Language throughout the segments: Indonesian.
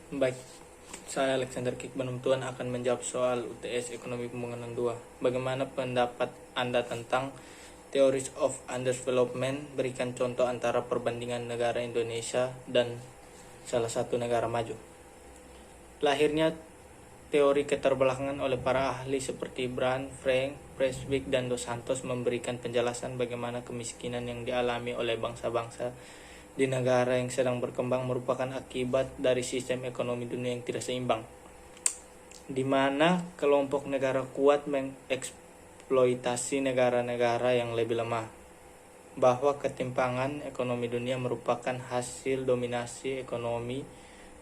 Baik, saya Alexander Kik Banumtuan akan menjawab soal UTS Ekonomi Pembangunan 2. Bagaimana pendapat Anda tentang Theories of Underdevelopment? Berikan contoh antara perbandingan negara Indonesia dan salah satu negara maju. Lahirnya teori keterbelakangan oleh para ahli seperti Brand, Frank, Presswick, dan Dos Santos memberikan penjelasan bagaimana kemiskinan yang dialami oleh bangsa-bangsa di negara yang sedang berkembang merupakan akibat dari sistem ekonomi dunia yang tidak seimbang, di mana kelompok negara kuat mengeksploitasi negara-negara yang lebih lemah, bahwa ketimpangan ekonomi dunia merupakan hasil dominasi ekonomi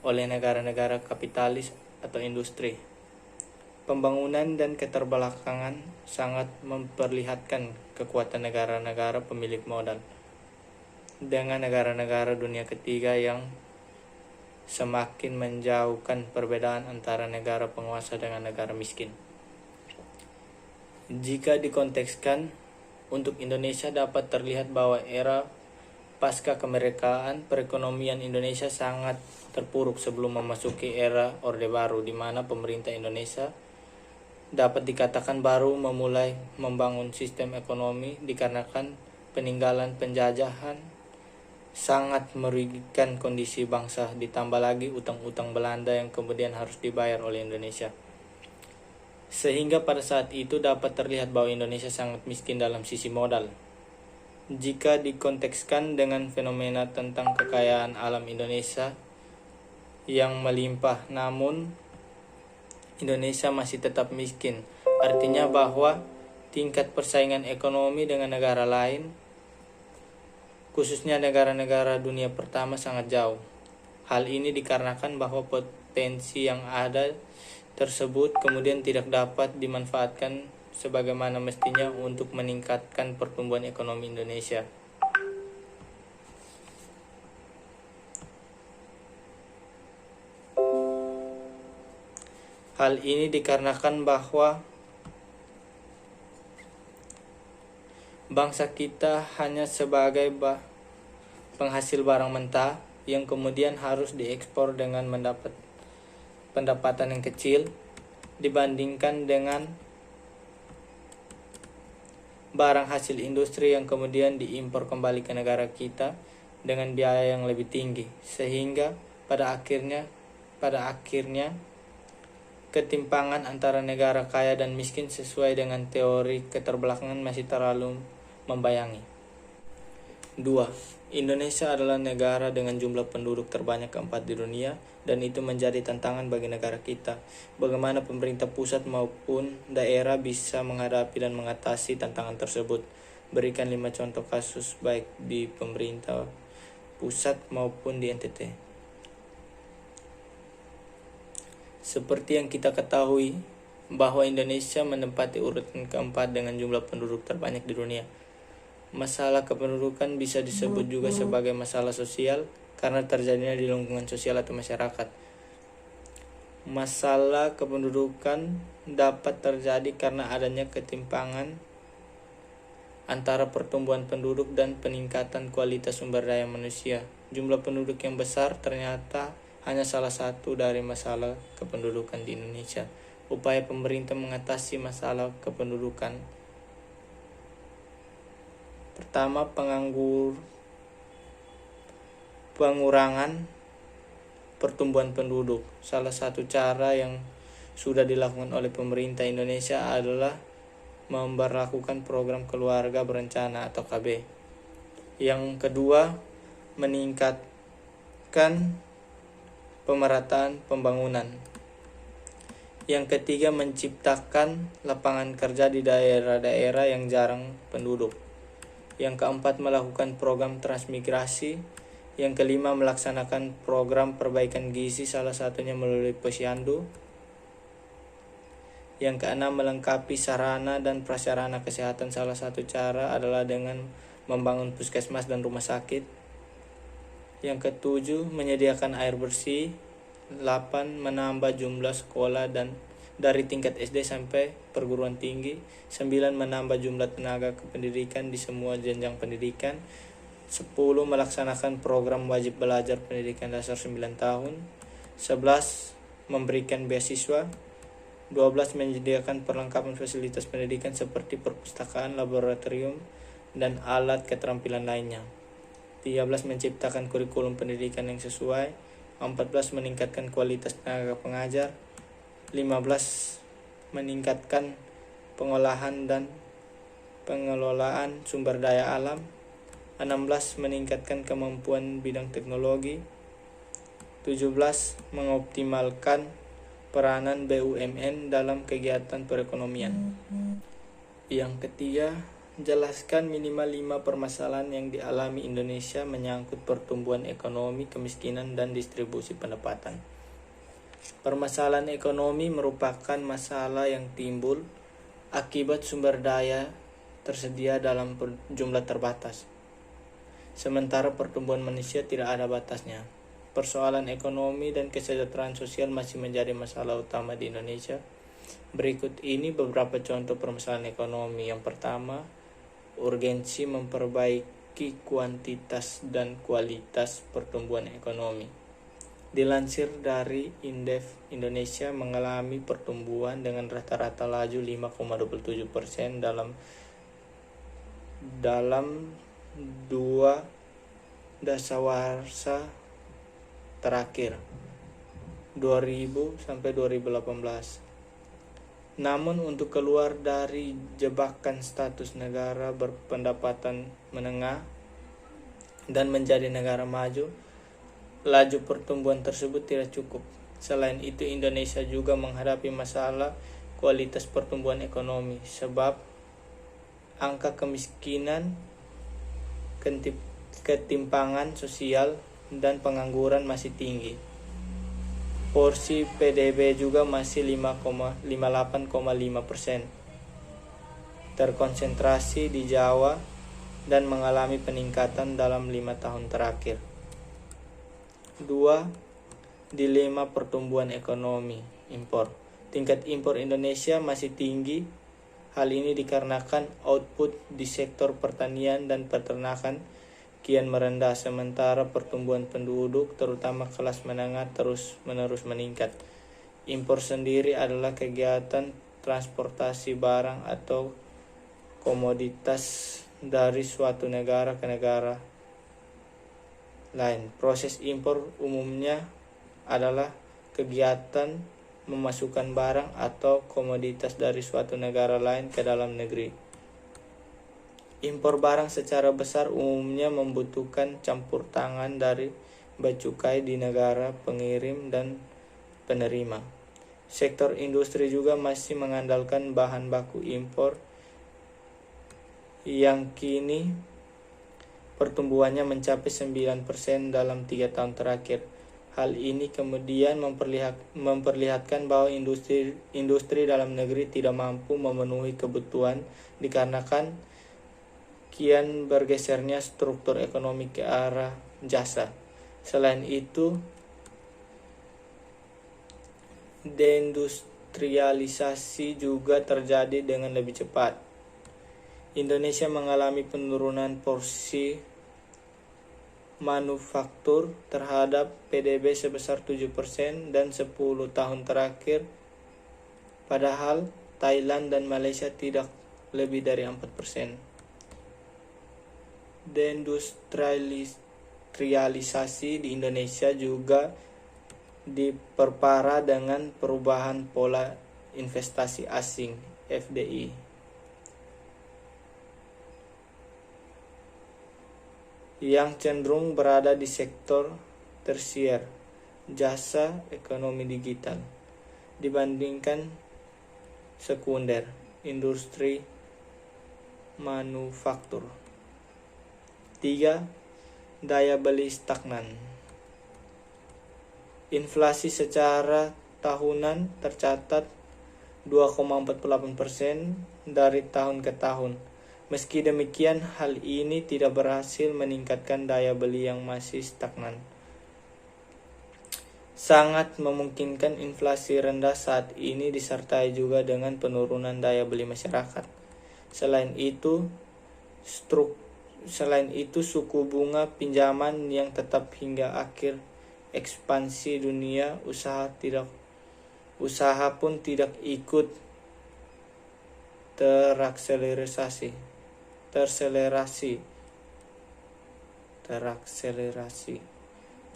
oleh negara-negara kapitalis atau industri. Pembangunan dan keterbelakangan sangat memperlihatkan kekuatan negara-negara pemilik modal dengan negara-negara dunia ketiga yang semakin menjauhkan perbedaan antara negara penguasa dengan negara miskin. Jika dikontekskan untuk Indonesia, dapat terlihat bahwa era pasca kemerdekaan perekonomian Indonesia sangat terpuruk sebelum memasuki era Orde Baru, di mana pemerintah Indonesia dapat dikatakan baru memulai membangun sistem ekonomi dikarenakan peninggalan penjajahan sangat merugikan kondisi bangsa, ditambah lagi utang-utang Belanda yang kemudian harus dibayar oleh Indonesia. Sehingga pada saat itu dapat terlihat bahwa Indonesia sangat miskin dalam sisi modal. Jika dikontekskan dengan fenomena tentang kekayaan alam Indonesia yang melimpah, namun Indonesia masih tetap miskin. Artinya bahwa tingkat persaingan ekonomi dengan negara lain, khususnya negara-negara dunia pertama, sangat jauh. Hal ini dikarenakan bahwa potensi yang ada tersebut kemudian tidak dapat dimanfaatkan sebagaimana mestinya untuk meningkatkan pertumbuhan ekonomi Indonesia. Hal ini dikarenakan bahwa bangsa kita hanya sebagai penghasil barang mentah yang kemudian harus diekspor dengan mendapat pendapatan yang kecil dibandingkan dengan barang hasil industri yang kemudian diimpor kembali ke negara kita dengan biaya yang lebih tinggi, sehingga pada akhirnya ketimpangan antara negara kaya dan miskin sesuai dengan teori keterbelakangan masih terlalu membayangi. 2. Indonesia adalah negara dengan jumlah penduduk terbanyak keempat di dunia, dan itu menjadi tantangan bagi negara kita. Bagaimana pemerintah pusat maupun daerah bisa menghadapi dan mengatasi tantangan tersebut? Berikan 5 contoh kasus baik di pemerintah pusat maupun di NTT. Seperti yang kita ketahui bahwa Indonesia menempati urutan keempat dengan jumlah penduduk terbanyak di dunia. Masalah kependudukan bisa disebut juga sebagai masalah sosial karena terjadinya di lingkungan sosial atau masyarakat. Masalah kependudukan dapat terjadi karena adanya ketimpangan antara pertumbuhan penduduk dan peningkatan kualitas sumber daya manusia. Jumlah penduduk yang besar ternyata hanya salah satu dari masalah kependudukan di Indonesia. Upaya pemerintah mengatasi masalah kependudukan: pertama, pengurangan pertumbuhan penduduk. Salah satu cara yang sudah dilakukan oleh pemerintah Indonesia adalah memberlakukan program keluarga berencana atau KB. Yang kedua, meningkatkan pemerataan pembangunan. Yang ketiga, menciptakan lapangan kerja di daerah-daerah yang jarang penduduk. Yang keempat, melakukan program transmigrasi. Yang kelima, melaksanakan program perbaikan gizi, salah satunya melalui posyandu. Yang keenam, melengkapi sarana dan prasarana kesehatan. Salah satu cara adalah dengan membangun puskesmas dan rumah sakit. Yang ketujuh, menyediakan air bersih. 8. Menambah jumlah sekolah dan dari tingkat SD sampai perguruan tinggi. 9. Menambah jumlah tenaga kependidikan di semua jenjang pendidikan. 10. Melaksanakan program wajib belajar pendidikan dasar 9 tahun. 11. Memberikan beasiswa. 12. Menyediakan perlengkapan fasilitas pendidikan seperti perpustakaan, laboratorium, dan alat keterampilan lainnya. 13. Menciptakan kurikulum pendidikan yang sesuai. 14. Meningkatkan kualitas tenaga pengajar. 15. Meningkatkan pengolahan dan pengelolaan sumber daya alam. 16. Meningkatkan kemampuan bidang teknologi. 17. Mengoptimalkan peranan BUMN dalam kegiatan perekonomian. Yang ketiga, jelaskan minimal 5 permasalahan yang dialami Indonesia menyangkut pertumbuhan ekonomi, kemiskinan, dan distribusi pendapatan. Permasalahan ekonomi merupakan masalah yang timbul akibat sumber daya tersedia dalam jumlah terbatas, sementara pertumbuhan manusia tidak ada batasnya. Persoalan ekonomi dan kesejahteraan sosial masih menjadi masalah utama di Indonesia. Berikut ini beberapa contoh permasalahan ekonomi. Yang pertama, urgensi memperbaiki kuantitas dan kualitas pertumbuhan ekonomi. Dilansir dari Indef, Indonesia mengalami pertumbuhan dengan rata-rata laju 5,27% dalam 2 dasawarsa terakhir 2000 sampai 2018. Namun untuk keluar dari jebakan status negara berpendapatan menengah dan menjadi negara maju, laju pertumbuhan tersebut tidak cukup. Selain itu, Indonesia juga menghadapi masalah kualitas pertumbuhan ekonomi, sebab angka kemiskinan, ketimpangan sosial, dan pengangguran masih tinggi. Porsi PDB juga masih 58,5%, terkonsentrasi di Jawa dan mengalami peningkatan dalam 5 tahun terakhir. 2. Dilema pertumbuhan ekonomi impor. Tingkat impor Indonesia masih tinggi. Hal ini dikarenakan output di sektor pertanian dan peternakan kian merendah, sementara pertumbuhan penduduk, terutama kelas menengah, terus-menerus meningkat. Impor sendiri adalah kegiatan transportasi barang atau komoditas dari suatu negara ke negara lain. Proses impor umumnya adalah kegiatan memasukkan barang atau komoditas dari suatu negara lain ke dalam negeri. Impor barang secara besar umumnya membutuhkan campur tangan dari bea cukai di negara pengirim dan penerima. Sektor industri juga masih mengandalkan bahan baku impor yang kini pertumbuhannya mencapai 9% dalam 3 tahun terakhir. Hal ini kemudian memperlihatkan bahwa industri dalam negeri tidak mampu memenuhi kebutuhan dikarenakan kian bergesernya struktur ekonomi ke arah jasa. Selain itu, deindustrialisasi juga terjadi dengan lebih cepat. Indonesia mengalami penurunan porsi manufaktur terhadap PDB sebesar 7% dan 10 tahun terakhir, padahal Thailand dan Malaysia tidak lebih dari 4%. Deindustrialisasi di Indonesia juga diperparah dengan perubahan pola investasi asing (FDI) yang cenderung berada di sektor tersier, jasa, ekonomi digital, dibandingkan sekunder, industri manufaktur. 3. Daya beli stagnan. Inflasi secara tahunan tercatat 2,48% dari tahun ke tahun. Meski demikian, hal ini tidak berhasil meningkatkan daya beli yang masih stagnan. Sangat memungkinkan inflasi rendah saat ini disertai juga dengan penurunan daya beli masyarakat. Selain itu, suku bunga pinjaman yang tetap hingga akhir ekspansi dunia usaha pun tidak ikut terakselerasi.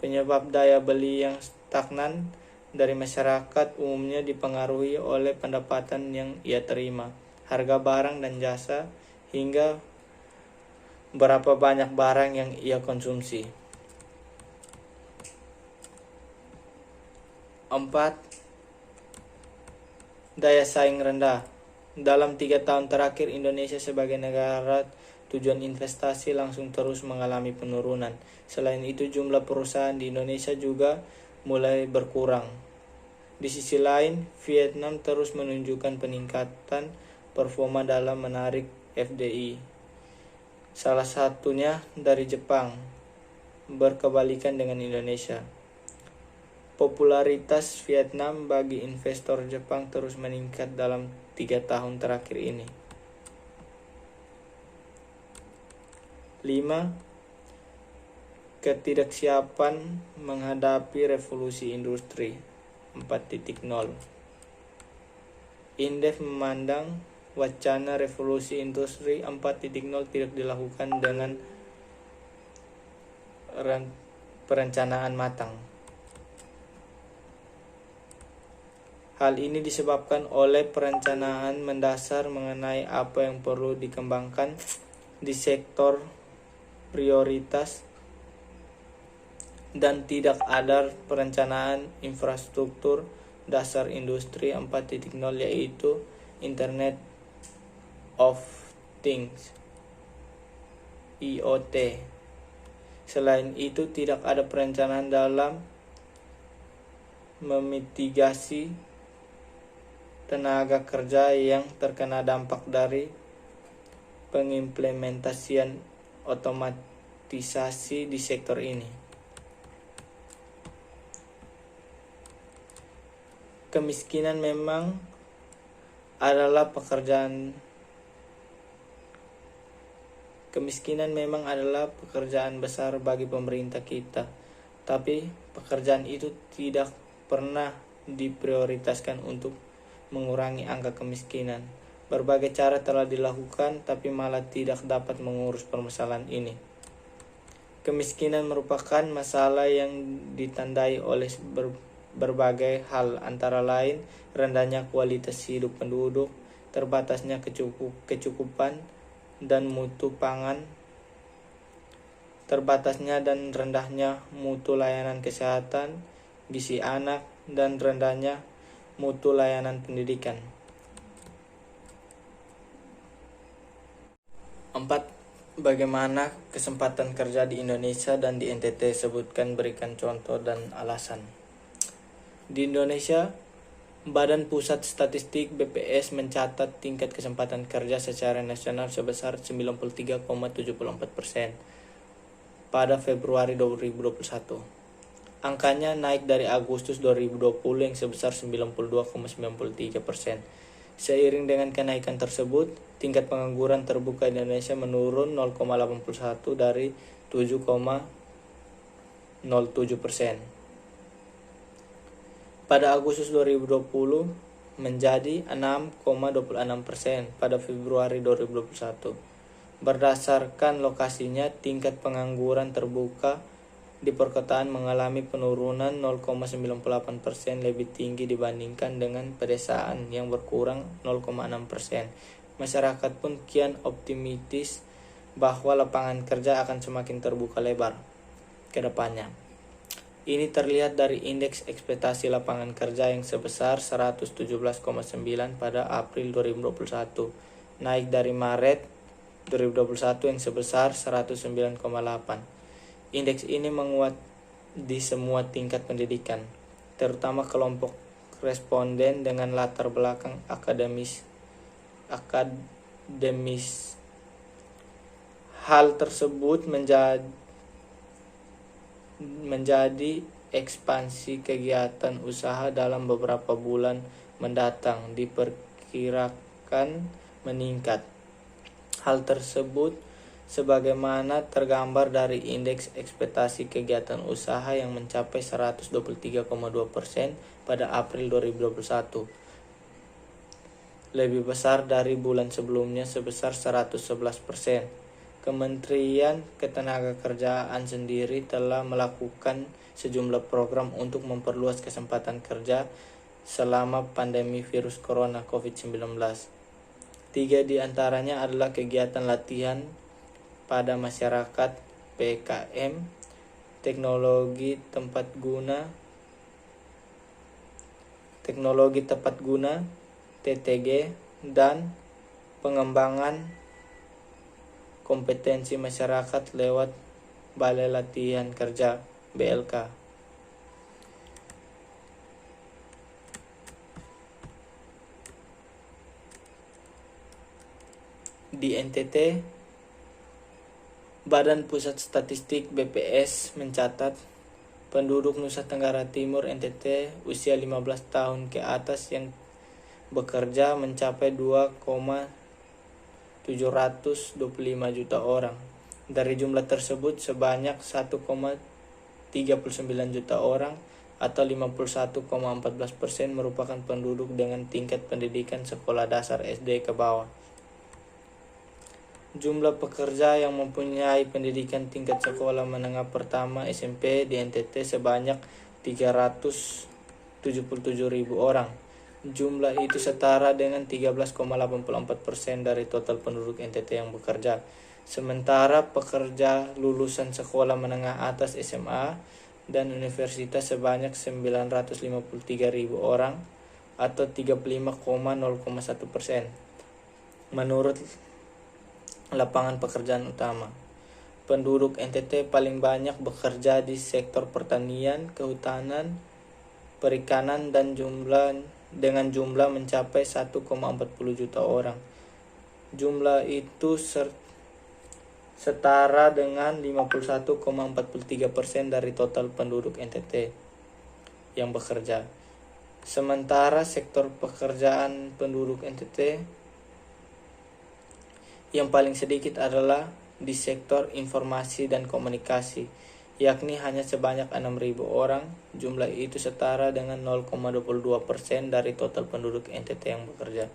Penyebab daya beli yang stagnan dari masyarakat umumnya dipengaruhi oleh pendapatan yang ia terima, harga barang dan jasa, hingga berapa banyak barang yang ia konsumsi. 4. Daya saing rendah. Dalam 3 tahun terakhir, Indonesia sebagai negara tujuan investasi langsung terus mengalami penurunan. Selain itu, jumlah perusahaan di Indonesia juga mulai berkurang. Di sisi lain, Vietnam terus menunjukkan peningkatan performa dalam menarik FDI. Salah satunya dari Jepang, berkebalikan dengan Indonesia. Popularitas Vietnam bagi investor Jepang terus meningkat dalam 3 tahun terakhir ini. 5. Ketidaksiapan menghadapi revolusi industri 4.0. Indef memandang wacana revolusi industri 4.0 tidak dilakukan dengan perencanaan matang. Hal ini disebabkan oleh perencanaan mendasar mengenai apa yang perlu dikembangkan di sektor prioritas dan tidak ada perencanaan infrastruktur dasar industri 4.0 yaitu Internet of Things IoT. Selain itu, tidak ada perencanaan dalam memitigasi tenaga kerja yang terkena dampak dari pengimplementasian otomatisasi di sektor ini. Kemiskinan memang adalah pekerjaan besar bagi pemerintah kita, tapi pekerjaan itu tidak pernah diprioritaskan untuk mengurangi angka kemiskinan. Berbagai cara telah dilakukan, tapi malah tidak dapat mengurus permasalahan ini. Kemiskinan merupakan masalah yang ditandai oleh berbagai hal, antara lain rendahnya kualitas hidup penduduk, terbatasnya kecukupan dan mutu pangan, terbatasnya dan rendahnya mutu layanan kesehatan, gizi anak, dan rendahnya mutu layanan pendidikan. 4. Bagaimana kesempatan kerja di Indonesia dan di NTT? Sebutkan, berikan contoh dan alasan. Di Indonesia, Badan Pusat Statistik BPS mencatat tingkat kesempatan kerja secara nasional sebesar 93,74% pada Februari 2021. Angkanya naik dari Agustus 2020 yang sebesar 92,93%. Seiring dengan kenaikan tersebut, tingkat pengangguran terbuka di Indonesia menurun 0,81 dari 7,07%. Pada Agustus 2020 menjadi 6,26% pada Februari 2021. Berdasarkan lokasinya, tingkat pengangguran terbuka di perkotaan mengalami penurunan 0,98%, lebih tinggi dibandingkan dengan pedesaan yang berkurang 0,6%. Masyarakat pun kian optimistis bahwa lapangan kerja akan semakin terbuka lebar ke depannya. Ini terlihat dari indeks ekspektasi lapangan kerja yang sebesar 117,9 pada April 2021, naik dari Maret 2021 yang sebesar 109,8. Indeks ini menguat di semua tingkat pendidikan, terutama kelompok responden dengan latar belakang akademis. Hal tersebut menjadi ekspansi kegiatan usaha dalam beberapa bulan mendatang diperkirakan meningkat. Hal tersebut sebagaimana tergambar dari indeks ekspektasi kegiatan usaha yang mencapai 123,2% pada April 2021, lebih besar dari bulan sebelumnya sebesar 111%. Kementerian Ketenagakerjaan sendiri telah melakukan sejumlah program untuk memperluas kesempatan kerja selama pandemi virus corona COVID-19. 3 di antaranya adalah kegiatan latihan pada masyarakat PKM, teknologi tepat guna TTG, dan pengembangan kompetensi masyarakat lewat Balai Latihan Kerja BLK. Di NTT, Badan Pusat Statistik BPS mencatat penduduk Nusa Tenggara Timur NTT usia 15 tahun ke atas yang bekerja mencapai 2,725 juta orang. Dari jumlah tersebut sebanyak 1,39 juta orang atau 51,14% merupakan penduduk dengan tingkat pendidikan sekolah dasar SD ke bawah. Jumlah pekerja yang mempunyai pendidikan tingkat sekolah menengah pertama SMP di NTT sebanyak 377.000 orang. Jumlah itu setara dengan 13,84% dari total penduduk NTT yang bekerja. Sementara pekerja lulusan sekolah menengah atas SMA dan universitas sebanyak 953.000 orang atau 35,01%. Menurut lapangan pekerjaan utama, penduduk NTT paling banyak bekerja di sektor pertanian, kehutanan, perikanan dengan jumlah mencapai 1,40 juta orang. Jumlah itu setara dengan 51,43% dari total penduduk NTT yang bekerja. Sementara sektor pekerjaan penduduk NTT yang paling sedikit adalah di sektor informasi dan komunikasi, yakni hanya sebanyak 6.000 orang. Jumlah itu setara dengan 0,22% dari total penduduk NTT yang bekerja.